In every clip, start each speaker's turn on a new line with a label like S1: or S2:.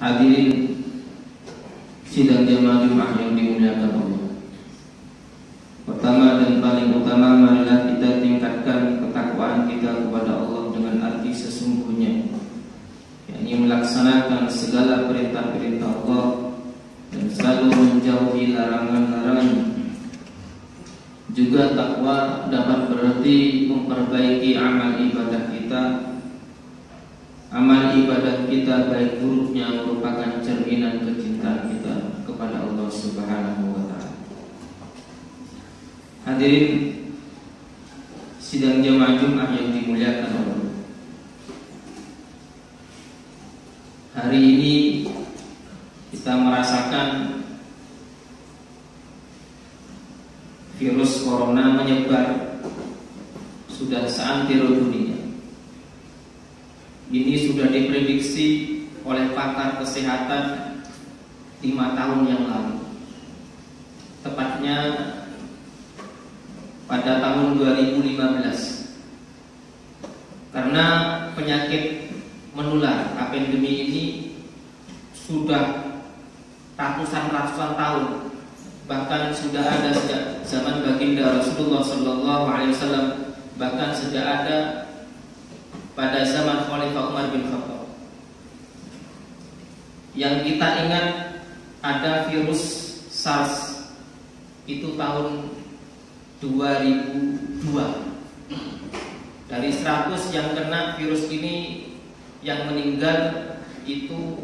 S1: Hadirin sidang jamaah Jumat yang dimuliakan Allah. Pertama dan paling utama, marilah kita tingkatkan ketakwaan kita kepada Allah dengan arti sesungguhnya, yakni melaksanakan segala perintah-perintah Allah dan selalu menjauhi larangan-larangan. Juga takwa dapat berarti memperbaiki amal ibadah kita. Amal ibadah kita baik buruknya merupakan cerminan kecintaan kita kepada Allah Subhanahu wa ta'ala. Hadirin sidang jamaah Jumat yang dimuliakan Allah. Hari ini kita merasakan virus corona menyebar sudah seantero dunia. Ini sudah diprediksi oleh pakar kesehatan 5 tahun yang lalu. Tepatnya pada tahun 2015. Karena penyakit menular, pandemi ini sudah ratusan tahun. Bahkan sudah ada sejak zaman baginda Rasulullah SAW, bahkan sudah ada pada zaman Khalifah Umar bin Khattab. Yang kita ingat ada virus SARS itu tahun 2002. Dari 100 yang kena virus ini, yang meninggal itu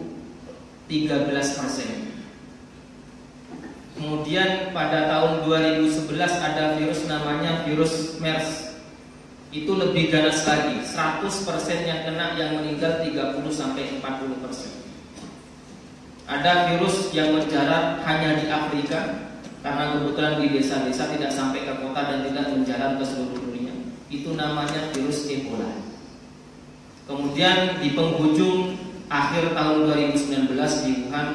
S1: 13%. Kemudian pada tahun 2011 ada virus namanya virus MERS. Itu lebih ganas lagi, 100% yang kena, yang meninggal 30-40%. Ada virus yang menjalar hanya di Afrika, karena kebetulan di desa-desa tidak sampai ke kota dan tidak menjalar ke seluruh dunia. Itu namanya virus Ebola. Kemudian di penghujung akhir tahun 2019 di Wuhan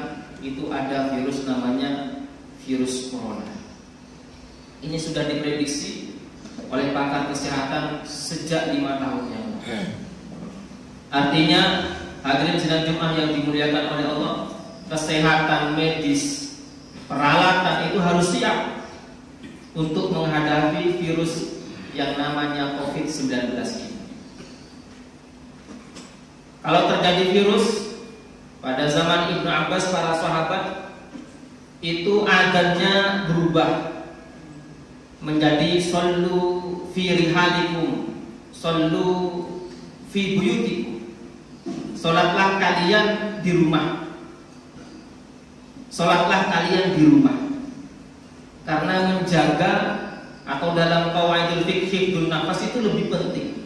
S1: itu ada virus namanya virus corona. Ini sudah diprediksi oleh pakar kesehatan sejak 5 tahun yang lalu. Artinya, hadirin sidang Jumat yang dimuliakan oleh Allah, kesehatan medis, peralatan itu harus siap untuk menghadapi virus yang namanya COVID-19 ini. Kalau terjadi virus pada zaman Ibnu Abbas, para sahabat itu adanya berubah menjadi sallu fi rihalikum, sallu fi buyutikum. Salatlah kalian di rumah. Salatlah kalian di rumah. Karena menjaga, atau dalam qawaidul fiqh nafas itu lebih penting.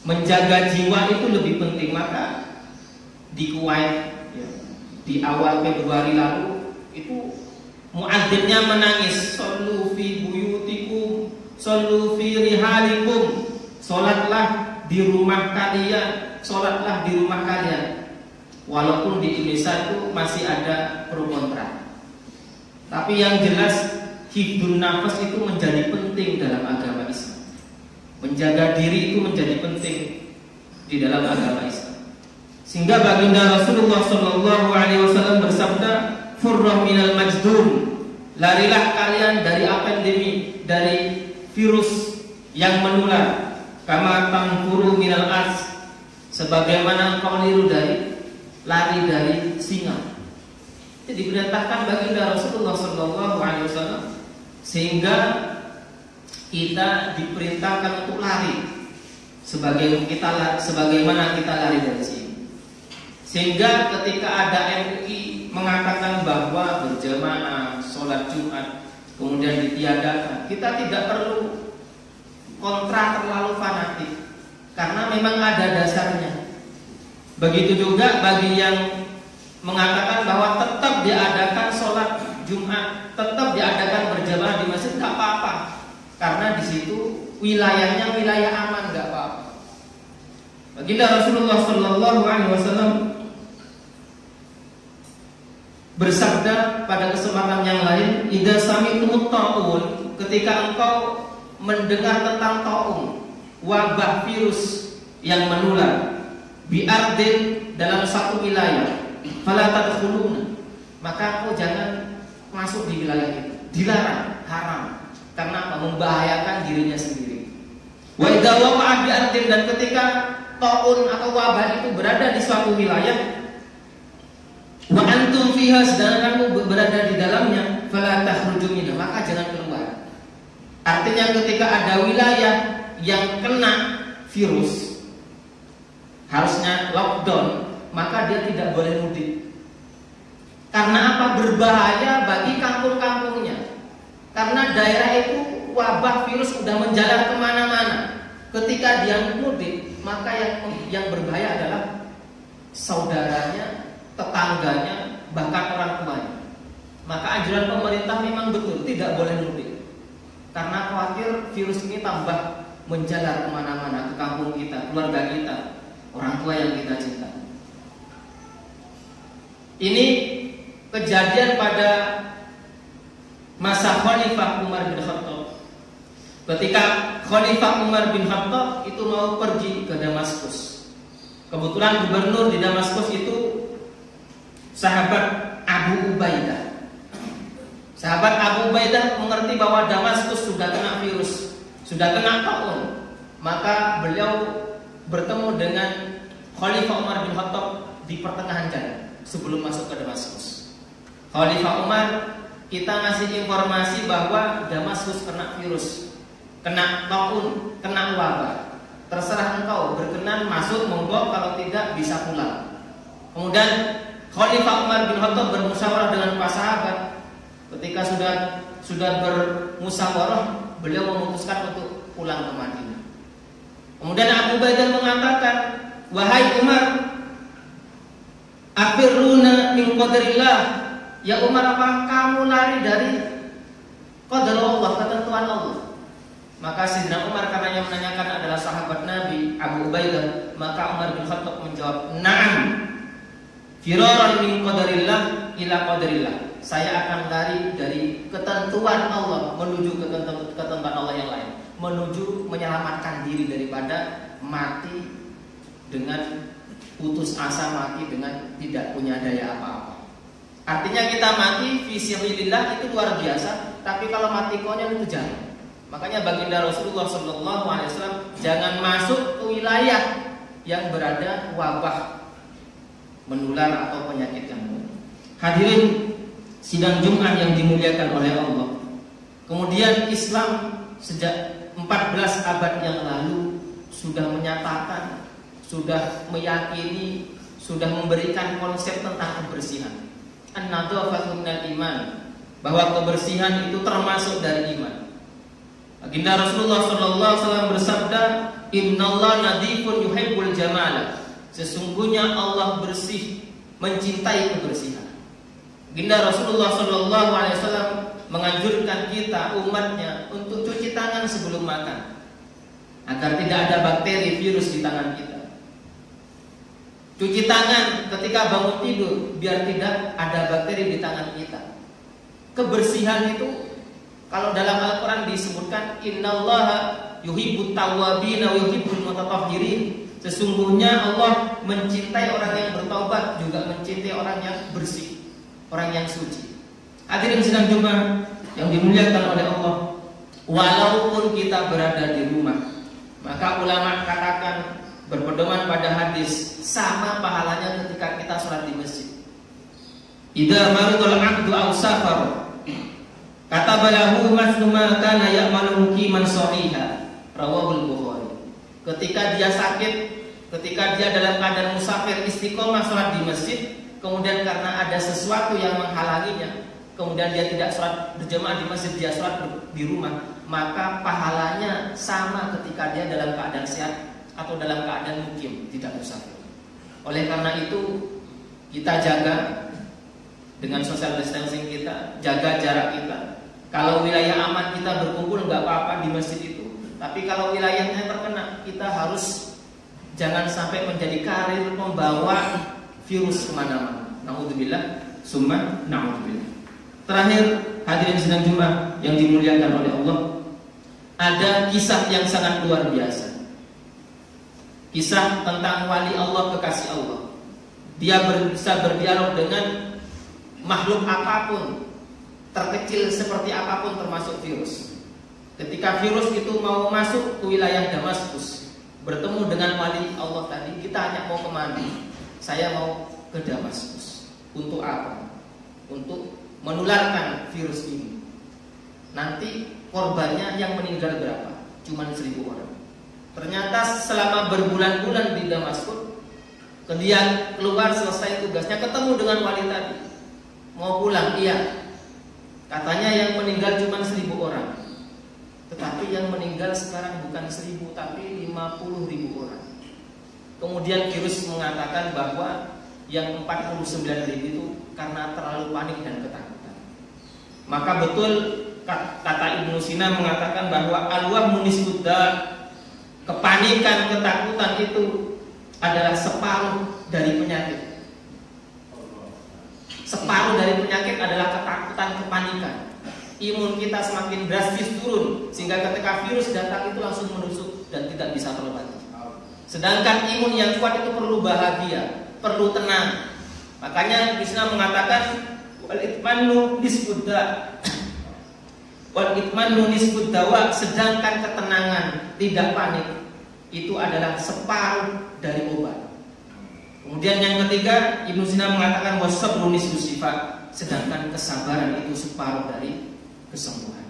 S1: Menjaga jiwa itu lebih penting. Maka di Kuwait di awal Februari lalu itu muadzinnya menangis, sallu fi buyutikum, sallu fi rihalikum. Salatlah di rumah kalian, salatlah di rumah kalian. Walaupun di Indonesia itu masih ada pro kontra. Tapi yang jelas hifdzun nafas itu menjadi penting dalam agama Islam. Menjaga diri itu menjadi penting di dalam agama Islam. Sehingga baginda Rasulullah SAW bersabda, "Furrah minal majdum." Larilah kalian dari pandemi, dari virus yang menular. Kama tanfuru minal ars, sebagaimana engkau lari dari singa. Jadi diperintahkan baginda Rasulullah SAW, sehingga kita diperintahkan untuk lari sebagaimana kita lari dari singa. Sehingga ketika ada MUI mengatakan bahwa berjamaah sholat Jumat kemudian ditiadakan, kita tidak perlu kontra terlalu fanatik, karena memang ada dasarnya. Begitu juga bagi yang mengatakan bahwa tetap diadakan sholat Jumat, tetap diadakan berjamaah di masjid, nggak apa-apa, karena di situ wilayahnya wilayah aman, nggak apa-apa. Baginda Rasulullah SAW bersabda pada kesempatan yang lain, "Idza sami'tumut ta'un," ketika engkau mendengar tentang ta'un, wabah virus yang menular, bi'ardin dalam satu wilayah, fala tadkhuluna, maka kau jangan masuk di wilayah itu. Dilarang, haram. Karena apa? Membahayakan dirinya sendiri. Wa idza waqa'a bi ardin, dan ketika taun atau wabah itu berada di suatu wilayah, wa antum fiha, sedangkan kamu berada di dalamnya, fala takhruju minha, maka jangan keluar. Artinya ketika ada wilayah yang kena virus, harusnya lockdown, maka dia tidak boleh mudik. Karena apa? Berbahaya bagi kampung-kampungnya. Karena daerah itu wabah virus sudah menjalar kemana-mana. Ketika dia mudik, maka yang berbahaya adalah saudaranya, tetangganya, bahkan orang tuanya. Maka anjuran pemerintah memang betul, tidak boleh mudik. Karena khawatir virus ini tambah menjalar kemana-mana, ke kampung kita, keluarga kita, orang tua yang kita cinta. Ini kejadian pada masa Khalifah Umar bin Khattab. Ketika Khalifah Umar bin Khattab itu mau pergi ke Damaskus, kebetulan gubernur di Damaskus itu sahabat Abu Ubaidah. Sahabat Abu Ubaidah mengerti bahwa Damaskus sudah kena virus, sudah kena taun. Maka beliau bertemu dengan Khalifah Umar bin Khattab di pertengahan jalan sebelum masuk ke Damaskus. Khalifah Umar, kita ngasih informasi bahwa Damaskus kena virus, kena taun, kena wabah. Terserah engkau, berkenan masuk monggo, kalau tidak bisa pulang. Kemudian Khalifah Umar bin Khattab bermusyawarah dengan para sahabat. Ketika sudah bermusyawarah, beliau memutuskan untuk pulang ke Madinah. Kemudian Abu Ubaidah mengatakan, wahai Umar, afiruna min qadrillah. Ya Umar, apa kamu lari dari qadar Allah, ketentuan Allah? Maka Sayyidina Umar, karena yang menanyakan adalah sahabat Nabi Abu Ubaidah, maka Umar bin Khattab menjawab, na'am, firaran min qadarillah ila qadarillah. Saya akan lari dari ketentuan Allah menuju ketentuan Allah yang lain, menuju menyelamatkan diri daripada mati dengan putus asa, mati dengan tidak punya daya apa-apa. Artinya kita mati fi sabilillah itu luar biasa, tapi kalau mati konyol itu jangan. Makanya baginda Rasulullah SAW jangan masuk ke wilayah yang berada wabah menular atau penyakit yang menular. Hadirin sidang Jumat yang dimuliakan oleh Allah. Kemudian Islam sejak 14 abad yang lalu sudah menyatakan, sudah meyakini, sudah memberikan konsep tentang kebersihan. An-nadhafatu minal iman, bahwa kebersihan itu termasuk dari iman. Baginda Rasulullah SAW bersabda, Innallaha nadhifun yuhibbul jamala. Sesungguhnya Allah bersih, mencintai kebersihan. Baginda Rasulullah SAW menganjurkan kita umatnya untuk cuci tangan sebelum makan, agar tidak ada bakteri virus di tangan kita. Cuci tangan ketika bangun tidur, biar tidak ada bakteri di tangan kita. Kebersihan itu, kalau dalam Al-Quran disebutkan, Innallaha yuhibbut tawwabina wa yuhibbul mutatahhirin. Sesungguhnya Allah mencintai orang yang bertaubat, juga mencintai orang yang bersih, orang yang suci. Hadirin sidang Jumat yang dimuliakan oleh Allah, walaupun kita berada di rumah, maka ulama katakan, berpedoman pada hadis, sama pahalanya ketika kita sholat di masjid. Idza maridul 'abdu aw safar, katabalahu masnu ma kana ya'malu muqiman shahiha, rawahul Bukhari. Ketika dia sakit, ketika dia dalam keadaan musafir istiqomah sholat di masjid, kemudian karena ada sesuatu yang menghalanginya, kemudian dia tidak sholat berjamaah di masjid, dia sholat di rumah, maka pahalanya sama ketika dia dalam keadaan sehat atau dalam keadaan mukim, tidak musafir. Oleh karena itu, kita jaga dengan social distancing kita, jaga jarak kita. Kalau wilayah aman kita berkumpul nggak apa-apa di masjid itu. Tapi kalau wilayahnya terkena, kita harus jangan sampai menjadi karir membawa virus kemana-mana. Naudzubillah, summa naudzubillah. Terakhir, hadirin sidang Jumat yang dimuliakan oleh Allah, ada kisah yang sangat luar biasa. Kisah tentang wali Allah, kekasih Allah. Dia bisa berdialog dengan makhluk apapun, terkecil seperti apapun termasuk virus. Ketika virus itu mau masuk ke wilayah Damaskus, bertemu dengan wali Allah tadi, kita hanya mau kemana? Saya mau ke Damaskus. Untuk apa? Untuk menularkan virus ini. Nanti korbannya yang meninggal berapa? Cuman 1.000 orang. Ternyata selama berbulan-bulan di Damaskus, kemudian keluar selesai tugasnya, ketemu dengan wali tadi, mau pulang, iya. Katanya yang meninggal cuma 1.000 orang. Tetapi yang meninggal sekarang bukan 1.000 tapi 50.000 orang. Kemudian virus mengatakan bahwa yang 49.000 itu karena terlalu panik dan ketakutan. Maka betul kata Ibnu Sina mengatakan bahwa al-wahmu nisbudda, kepanikan, ketakutan itu adalah separuh dari penyakit. Separuh dari penyakit adalah ketakutan, kepanikan. Imun kita semakin drastis turun, sehingga ketika virus datang itu langsung menusuk dan tidak bisa terobati. Sedangkan imun yang kuat itu perlu bahagia, perlu tenang. Makanya Krishna mengatakan wal itmanu nisbudda, wal itmanu nisbuddawa, sedangkan ketenangan, tidak panik, itu adalah separuh dari obat. Kemudian yang ketiga, Ibnu Sina mengatakan wasabru nisbusifat, sedangkan kesabaran itu separuh dari kesembuhan.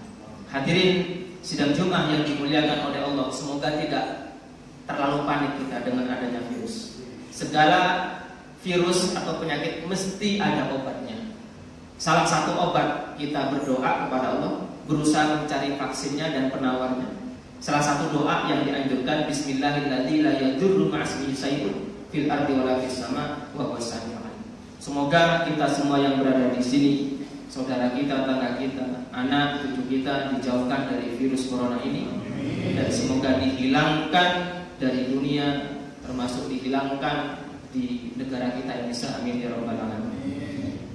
S1: Hadirin sidang Jumat yang dimuliakan oleh Allah, semoga tidak terlalu panik kita dengan adanya virus. Segala virus atau penyakit mesti ada obatnya. Salah satu obat, kita berdoa kepada Allah, berusaha mencari vaksinnya dan penawarnya. Salah satu doa yang dianjurkan, Bismillahirrahmanirrahim, la yadurru ma'asmihi syai'un fil ardi wala fis sama wa huwas samiul alim. Semoga kita semua yang berada di sini, saudara kita, tetangga kita, anak, cucu kita dijauhkan dari virus corona ini, dan semoga dihilangkan dari dunia, termasuk dihilangkan di negara kita Indonesia. Amin ya rabbal alamin.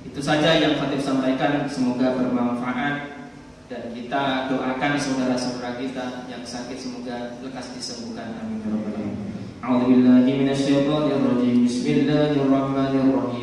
S1: Itu saja yang Khatib sampaikan, semoga bermanfaat, dan kita doakan saudara-saudara kita yang sakit semoga lekas disembuhkan. Amin ya rabbal alamin. A'udzubillahi minasyaitonir rajim. Bismillahirrahmanirrahim.